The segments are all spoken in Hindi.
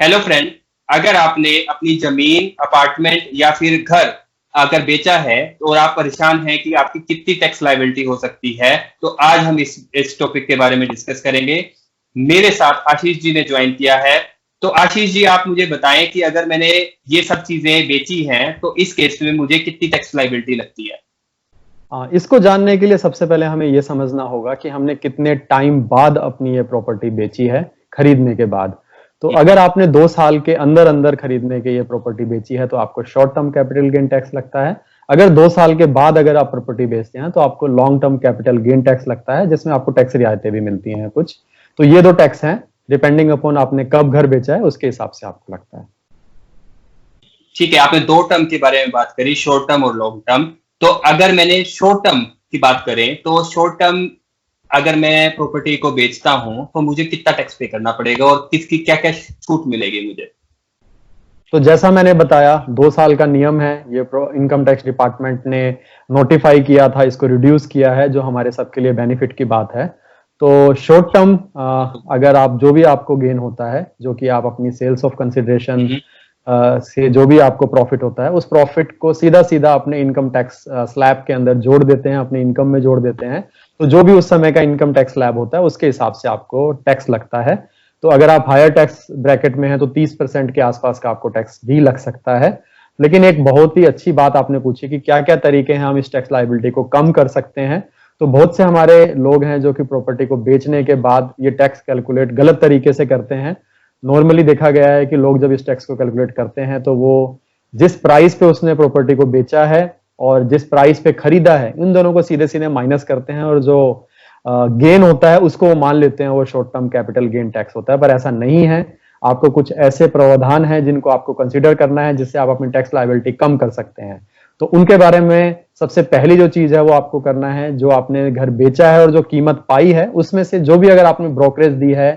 हेलो फ्रेंड, अगर आपने अपनी जमीन, अपार्टमेंट या फिर घर अगर बेचा है और आप परेशान हैं कि आपकी कितनी टैक्स लायबिलिटी हो सकती है, तो आज हम इस टॉपिक के बारे में डिस्कस करेंगे। मेरे साथ आशीष जी ने ज्वाइन किया है। तो आशीष जी, आप मुझे बताएं कि अगर मैंने ये सब चीजें बेची हैं तो इस केस में मुझे कितनी टैक्स लायबिलिटी लगती है। इसको जानने के लिए सबसे पहले हमें यह समझना होगा कि हमने कितने टाइम बाद अपनी ये प्रॉपर्टी बेची है खरीदने के बाद। तो अगर आपने 2 साल के अंदर अंदर खरीदने के ये प्रॉपर्टी बेची है तो आपको short term capital gain tax लगता है। अगर 2 साल के बाद अगर आप प्रॉपर्टी बेचते हैं तो आपको long term capital gain tax लगता है, जिसमें आपको टैक्स रियायतें भी मिलती हैं कुछ। तो ये दो टैक्स हैं, डिपेंडिंग अपॉन आपने कब घर बेचा है उसके हिसाब से आपको लगता है। ठीक है, आपने दो टर्म के बारे में बात करी, शॉर्ट टर्म और लॉन्ग टर्म। तो अगर मैंने शॉर्ट टर्म की बात करें तो शॉर्ट टर्म अगर मैं प्रॉपर्टी को बेचता हूं तो मुझे कितना टैक्स पे करना पड़ेगा और किसकी क्या क्या छूट मिलेगी मुझे। तो जैसा मैंने बताया, 2 साल का नियम है, ये इनकम टैक्स डिपार्टमेंट ने नोटिफाई किया था, इसको रिड्यूस किया है, जो हमारे सबके लिए बेनिफिट की बात है। तो शॉर्ट टर्म अगर आप जो भी आपको गेन होता है, जो कि आप अपनी सेल्स ऑफ कंसिडरेशन से जो भी आपको प्रॉफिट होता है, उस प्रॉफिट को सीधा सीधा अपने इनकम टैक्स स्लैब के अंदर जोड़ देते हैं, अपने इनकम में जोड़ देते हैं। तो जो भी उस समय का इनकम टैक्स स्लैब होता है उसके हिसाब से आपको टैक्स लगता है। तो अगर आप हायर टैक्स ब्रैकेट में हैं तो 30% के आसपास का आपको टैक्स भी लग सकता है। लेकिन एक बहुत ही अच्छी बात आपने पूछी कि क्या क्या तरीके हैं हम इस टैक्स लायबिलिटी को कम कर सकते हैं। तो बहुत से हमारे लोग हैं जो कि प्रॉपर्टी को बेचने के बाद ये टैक्स कैलकुलेट गलत तरीके से करते हैं। नॉर्मली देखा गया है कि लोग जब इस टैक्स को कैलकुलेट करते हैं तो वो जिस प्राइस पे उसने प्रॉपर्टी को बेचा है और जिस प्राइस पे खरीदा है, इन दोनों को सीधे सीधे माइनस करते हैं, और जो गेन होता है उसको वो मान लेते हैं वो short term capital gain tax होता है। पर ऐसा नहीं है। आपको कुछ ऐसे प्रावधान है जिनको आपको कंसीडर करना है, जिससे आप अपनी टैक्स लायबिलिटी कम कर सकते हैं। तो उनके बारे में सबसे पहली जो चीज है वो आपको करना है, जो आपने घर बेचा है और जो कीमत पाई है उसमें से जो भी अगर आपने ब्रोकरेज दी है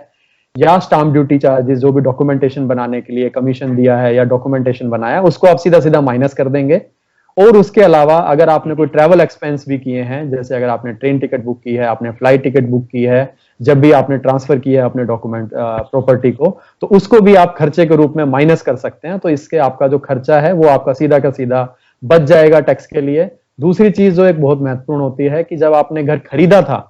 या स्टाम्प ड्यूटी चार्जेस, जो भी डॉक्यूमेंटेशन बनाने के लिए कमीशन दिया है या डॉक्यूमेंटेशन बनाया, उसको आप सीधा सीधा माइनस कर देंगे। और उसके अलावा अगर आपने कोई ट्रैवल एक्सपेंस भी किए हैं, जैसे अगर आपने ट्रेन टिकट बुक की है, आपने फ्लाइट टिकट बुक की है, जब भी आपने ट्रांसफर किया है अपने डॉक्यूमेंट प्रॉपर्टी को, तो उसको भी आप खर्चे के रूप में माइनस कर सकते हैं। तो इसके आपका जो खर्चा है वो आपका सीधा का सीधा बच जाएगा टैक्स के लिए। दूसरी चीज जो एक बहुत महत्वपूर्ण होती है कि जब आपने घर खरीदा था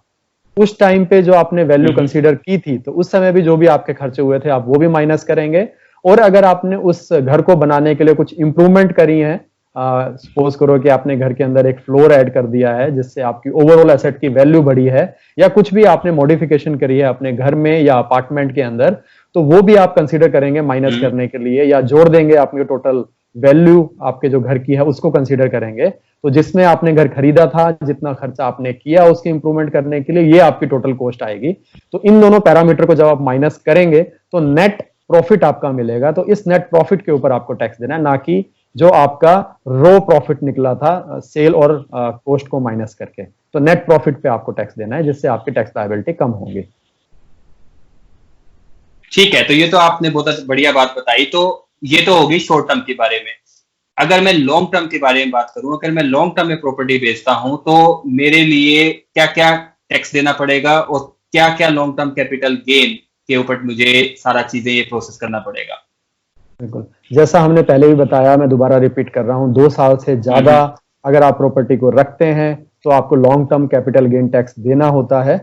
उस टाइम पे जो आपने वैल्यू कंसीडर की थी, तो उस समय भी जो भी आपके खर्चे हुए थे आप वो भी माइनस करेंगे। और अगर आपने उस घर को बनाने के लिए कुछ इंप्रूवमेंट करी है, सपोज करो कि आपने घर के अंदर एक फ्लोर ऐड कर दिया है जिससे आपकी ओवरऑल एसेट की वैल्यू बढ़ी है, या कुछ भी आपने मॉडिफिकेशन करी है अपने घर में या अपार्टमेंट के अंदर, तो वो भी आप कंसीडर करेंगे माइनस करने के लिए, या जोड़ देंगे आपके टोटल वैल्यू आपके जो घर की है उसको कंसीडर करेंगे। तो जिसमें आपने घर खरीदा था, जितना खर्चा आपने किया उसकी इंप्रूवमेंट करने के लिए, ये आपकी टोटल कॉस्ट आएगी। तो इन दोनों पैरामीटर को जब आप माइनस करेंगे तो नेट प्रॉफिट आपका मिलेगा। तो इस नेट प्रॉफिट के ऊपर आपको टैक्स देना है, ना कि जो आपका रो प्रॉफिट निकला था सेल और कॉस्ट को माइनस करके। तो नेट प्रॉफिट पे आपको टैक्स देना है, जिससे आपकी टैक्स लायबिलिटी कम होगी। ठीक है, तो ये तो आपने बहुत बढ़िया बात बताई। तो ये तो होगी शॉर्ट टर्म के बारे में। अगर मैं लॉन्ग टर्म के बारे में बात करूं, अगर मैं लॉन्ग टर्म में प्रॉपर्टी बेचता हूं तो मेरे लिए क्या क्या टैक्स देना पड़ेगा और क्या क्या लॉन्ग टर्म कैपिटल गेन के ऊपर मुझे सारा चीजें ये प्रोसेस करना पड़ेगा। बिल्कुल, जैसा हमने पहले भी बताया, मैं दोबारा रिपीट कर रहा हूं, 2 साल से ज्यादा अगर आप प्रॉपर्टी को रखते हैं तो आपको long term capital gain tax देना होता है।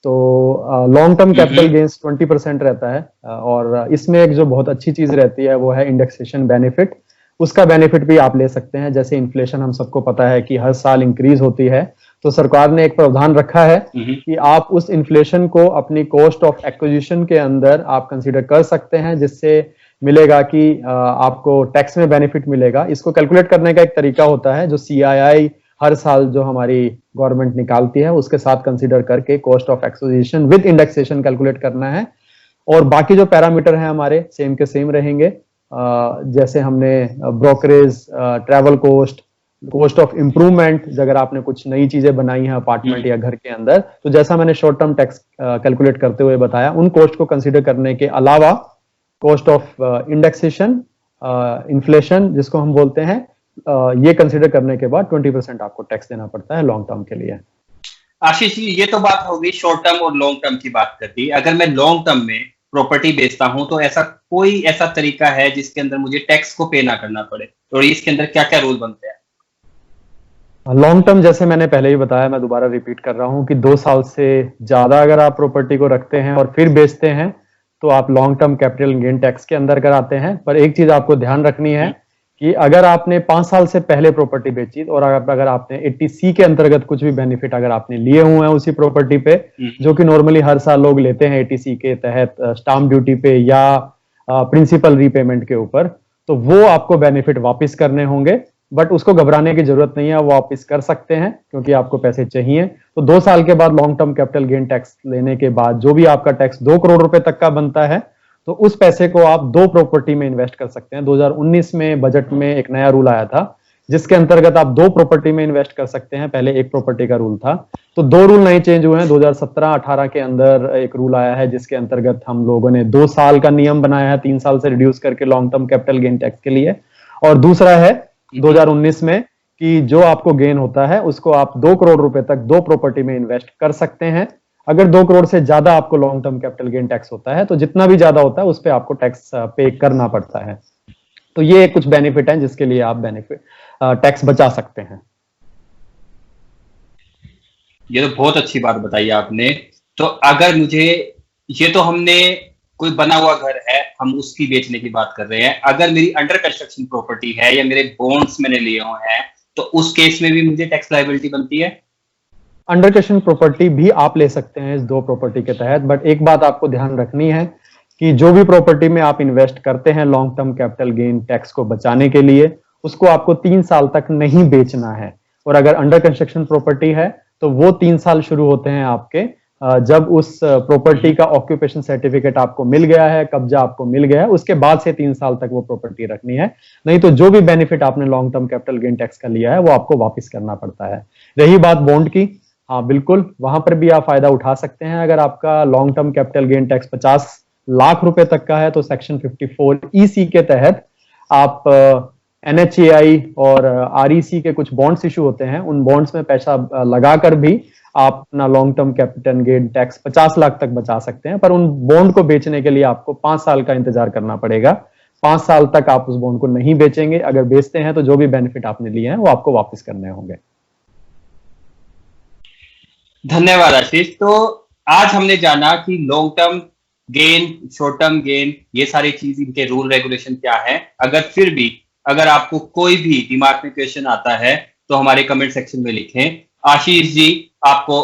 तो लॉन्ग टर्म कैपिटल गेन्स 20% रहता है, और इसमें एक जो बहुत अच्छी चीज रहती है वो है इंडेक्सेशन बेनिफिट। उसका बेनिफिट भी आप ले सकते हैं। जैसे इन्फ्लेशन हम सबको पता है कि हर साल इंक्रीज होती है, तो सरकार ने एक प्रावधान रखा है कि आप उस इन्फ्लेशन को अपनी कॉस्ट ऑफ एक्विजिशन के अंदर आप कंसीडर कर सकते हैं, जिससे मिलेगा कि आपको टैक्स में बेनिफिट मिलेगा। इसको कैलकुलेट करने का एक तरीका होता है जो CII हर साल जो हमारी गवर्नमेंट निकालती है उसके साथ कंसीडर करके cost of acquisition with indexation calculate करना है। और बाकी जो पैरामीटर हैं हमारे सेम के सेम रहेंगे, जैसे हमने brokerage, travel cost, cost of improvement, अगर आपने कुछ नई चीजें बनाई हैं अपार्टमेंट या घर के अंदर, तो जैसा मैंने शॉर्ट टर्म टैक्स कैलकुलेट करते हुए बताया, उन कॉस्ट को कंसीडर करने के अलावा कॉस्ट ऑफ इंडेक्सेशन, इन्फ्लेशन जिसको हम बोलते हैं, ये कंसीडर करने के बाद 20% आपको टैक्स देना पड़ता है लॉन्ग टर्म के लिए। आशीष जी, ये तो बात हो गई शॉर्ट टर्म और लॉन्ग टर्म की बात कर दी। अगर मैं लॉन्ग टर्म में प्रॉपर्टी बेचता हूं तो ऐसा कोई ऐसा तरीका है जिसके अंदर मुझे टैक्स को पे ना करना पड़े, और इसके अंदर क्या क्या रूल बनते हैं? लॉन्ग टर्म जैसे मैंने पहले ही बताया, मैं दोबारा रिपीट कर रहा हूं कि 2 साल से ज्यादा अगर आप प्रॉपर्टी को रखते हैं और फिर बेचते हैं तो आप long term capital gain tax के अंदर कराते हैं। पर एक चीज आपको ध्यान रखनी है कि अगर आपने 5 साल से पहले प्रॉपर्टी बेची और अगर आपने 80C के अंतर्गत कुछ भी बेनिफिट अगर आपने लिए हुए हैं उसी प्रॉपर्टी पे, जो कि नॉर्मली हर साल लोग लेते हैं 80C के तहत स्टाम्प ड्यूटी पे या प्रिंसिपल रीपेमेंट के ऊपर, तो वो आपको बेनिफिट वापस करने होंगे। बट उसको घबराने की जरूरत नहीं है, वो वापस कर सकते हैं क्योंकि आपको पैसे चाहिए। तो 2 साल के बाद long term capital gain tax लेने के बाद जो भी आपका टैक्स 2 करोड़ रुपए तक का बनता है, तो उस पैसे को आप 2 प्रॉपर्टी में इन्वेस्ट कर सकते हैं। 2019 में बजट में एक नया रूल आया था जिसके अंतर्गत आप 2 प्रॉपर्टी में इन्वेस्ट कर सकते हैं। पहले एक प्रॉपर्टी का रूल था, तो 2 रूल नहीं चेंज हुए हैं। 2017-18 के अंदर एक रूल आया है जिसके अंतर्गत हम लोगों ने 2 साल का नियम बनाया है, 3 साल से रिड्यूस करके long term capital gain tax के लिए। और दूसरा है 2019 में कि जो आपको गेन होता है उसको आप 2 करोड़ रुपए तक 2 प्रॉपर्टी में इन्वेस्ट कर सकते हैं। अगर 2 करोड़ से ज्यादा आपको long term capital gain tax होता है तो जितना भी ज्यादा होता है उस पर आपको टैक्स पे करना पड़ता है। तो ये कुछ बेनिफिट है जिसके लिए आप टैक्स बचा सकते हैं। ये तो बहुत अच्छी बात बताई आपने। तो अगर मुझे, ये तो हमने कोई बना हुआ घर है, हम उसकी बेचने की बात कर रहे हैं। अगर मेरी अंडर कंस्ट्रक्शन प्रॉपर्टी है या मेरे बॉन्ड्स मैंने लिए हुए हैं, तो उस केस में भी मुझे टैक्स लायबिलिटी बनती है? अंडर कंस्ट्रक्शन प्रॉपर्टी भी आप ले सकते हैं इस 2 प्रॉपर्टी के तहत, बट एक बात आपको ध्यान रखनी है कि जो भी प्रॉपर्टी में आप इन्वेस्ट करते हैं long term capital gain tax को बचाने के लिए, उसको आपको 3 साल तक नहीं बेचना है। और अगर अंडर कंस्ट्रक्शन प्रॉपर्टी है तो वो 3 साल शुरू होते हैं आपके जब उस प्रॉपर्टी का ऑक्यूपेशन सर्टिफिकेट आपको मिल गया है, कब्जा आपको मिल गया है, उसके बाद से 3 साल तक वो प्रॉपर्टी रखनी है। नहीं तो जो भी बेनिफिट आपने long term capital gain tax का लिया है वो आपको वापस करना पड़ता है। रही बात बॉन्ड की, हाँ बिल्कुल, वहां पर भी आप फायदा उठा सकते हैं। अगर आपका long term capital gain tax 50 lakh रुपए तक का है तो सेक्शन 54EC के तहत आप NHAI और REC के कुछ बॉन्ड्स इशू होते हैं, उन बॉन्ड्स में पैसा लगाकर भी आप अपना long term capital gain tax 50 lakh तक बचा सकते हैं। पर उन बॉन्ड को बेचने के लिए आपको 5 साल का इंतजार करना पड़ेगा। 5 साल तक आप उस बॉन्ड को नहीं बेचेंगे। अगर बेचते हैं तो जो भी बेनिफिट आपने लिए हैं वो आपको वापस करने होंगे। धन्यवाद आशीष। तो आज हमने जाना कि long term gain, short term gain, ये सारी चीज, इनके रूल रेगुलेशन क्या है। अगर आपको कोई भी दिमाग में क्वेश्चन आता है तो हमारे कमेंट सेक्शन में लिखें। आशीष जी आपको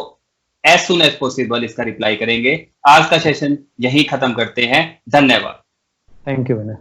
एज सुन एज पॉसिबल इसका रिप्लाई करेंगे। आज का सेशन यहीं खत्म करते हैं। धन्यवाद। Thank you Vinay.